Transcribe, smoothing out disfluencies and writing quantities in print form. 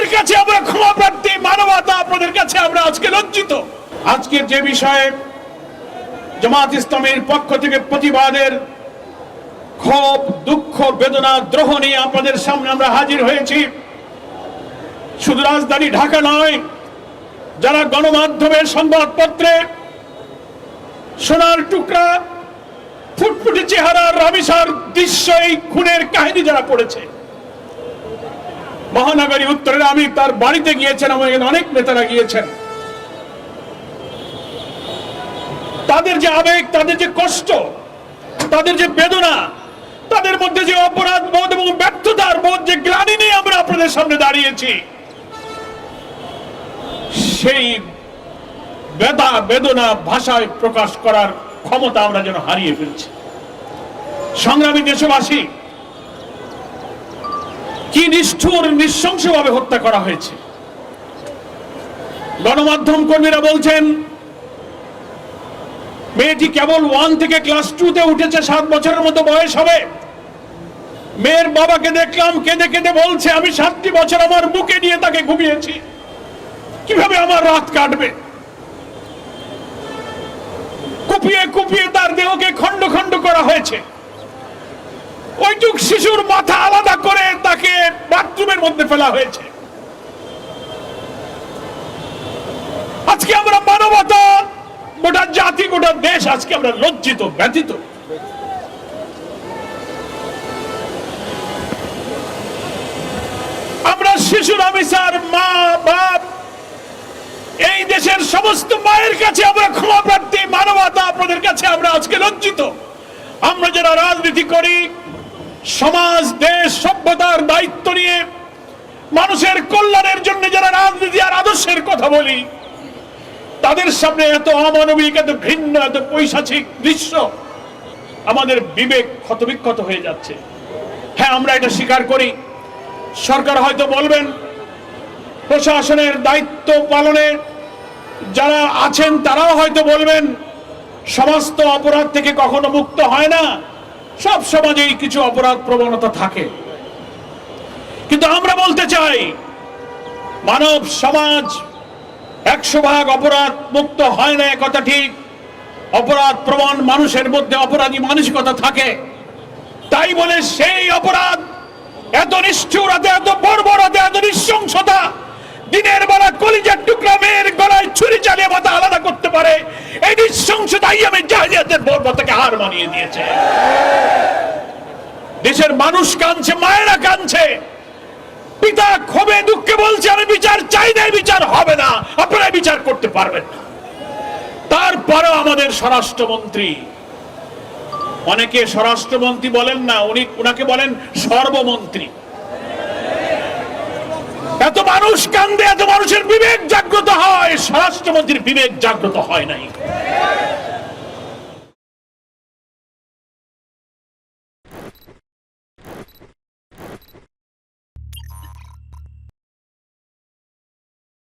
মায়ের কাছে আমরা ক্ষমা প্রার্থী, মানবতা আপনাদের কাছে আমরা আজকে লজ্জিত। আজকের যে বিষয়ে জামাত ইসলামের পক্ষ থেকে প্রতিবাদের ক্ষোভ, দুঃখ, বেদনা, দ্রোহ নিয়ে আপনাদের সামনে আমরা হাজির হয়েছি। শুধু রাজধানী ঢাকা নয়, যারা গণমাধ্যমের সংবাদপত্রে সোনার টুকরা, ফুটফুটে চেহারার রাবিসার দৃশ্য, এই খুনের কাহিনী যারা পড়েছে, মহানগরী উত্তরের আমি তার বাড়িতে গিয়েছেন, আমাদের অনেক নেতারা গিয়েছেন। তাদের যে আবেগ, তাদের যে কষ্ট, তাদের যে বেদনা, তাদের মধ্যে যে অপরাধ বোধ এবং ব্যর্থতার বোধ, যে গ্লানি নিয়ে আমরা আপনাদের সামনে দাঁড়িয়েছি, সেই বেদনা ভাষায় প্রকাশ করার ক্ষমতা আমরা যেন হারিয়ে ফেলছি। সংগ্রামী দেশবাসী, কি নিষ্ঠুর, নৃশংসভাবে হত্যা করা হয়েছে। গণমাধ্যম কর্মীরা বলছেন মেয়েটি কেবল 1 থেকে ক্লাস 2-তে উঠেছে, 7 বছরের মতো বয়স হবে। মেয়ের বাবাকে দেখলাম কেঁদে কেঁদে বলছে, আমি 7টি বছর আমার বুকে নিয়ে তাকে ঘুমিয়েছি, কিভাবে আমার রাত কাটবে। কুপিয়ে কুপিয়ে তার দেহকে খন্ড খন্ড করা হয়েছে। ওইটুক শিশুর মাথা আলাদা করে তাকে বাথরুমের মধ্যে ফেলা হয়েছে। আজকে আমরা মানবতা, গোটা জাতি, গোটা দেশ আজকে আমরা লজ্জিত, ব্যথিত। আমরা শিশুর অফিসার, মা বাপ, এই দেশের সমস্ত মায়ের কাছে আমরা ক্ষমা প্রার্থী, মানবতা আপনাদের কাছে আমরা আজকে লজ্জিত। আমরা যারা রাজনীতি করি, সমাজ, দেশ, সভ্যতার দায়িত্ব নিয়ে মানুষের কল্যাণের জন্য যারা রাজনীতি আর আদর্শের কথা বলি, তাদের সামনে এত অমানবিক, এত ঘৃণ্য, এত পৈশাচিক দৃশ্য, আমাদের বিবেক ক্ষতবিক্ষত হয়ে যাচ্ছে। হ্যাঁ, আমরা এটা স্বীকার করি। সরকার হয়তো বলবেন, প্রশাসনের দায়িত্ব পালনে যারা আছেন তারাও হয়তো বলবেন, সমস্ত অপরাধ থেকে কখনো মুক্ত হয় না, সব সমাজেই কিছু অপরাধ প্রবণতা থাকে। কিন্তু আমরা বলতে চাই, মানব সমাজ 100% অপরাধ মুক্ত হয় না, কথা ঠিক। অপরাধ প্রবণ মানুষের মধ্যে অপরাধী মানসিকতা থাকে। তাই বলে সেই অপরাধ, এত নিষ্ঠুরতা, এত বর্বরতা, এত নৃশংসতা, দিনের বেলা কলিজার টুকরা মেয়ের গলায় ছুরি চালিয়ে মাথা আলাদা করতে পারে, এই নৃশংসতা আইয়ামে জাহেলিয়াতের বর্বরতাকে হার মানিয়ে দিয়েছে। দেশের মানুষ কাঁদছে, মায়েরা কাঁদছে, পিতা ক্ষোভে দুঃখে বলছে, আমি বিচার চাই না, বিচার হবে না, আপনারা বিচার করতে পারবেন না। তারপরেও আমাদের স্বরাষ্ট্রমন্ত্রী, অনেকে স্বরাষ্ট্রমন্ত্রী বলেন না, উনাকে বলেন সর্বমন্ত্রী। এত মানুষ কান্দে, এত মানুষের বিবেক জাগ্রত হয়, স্বরাষ্ট্রমন্ত্রীর বিবেক জাগ্রত হয় নাই।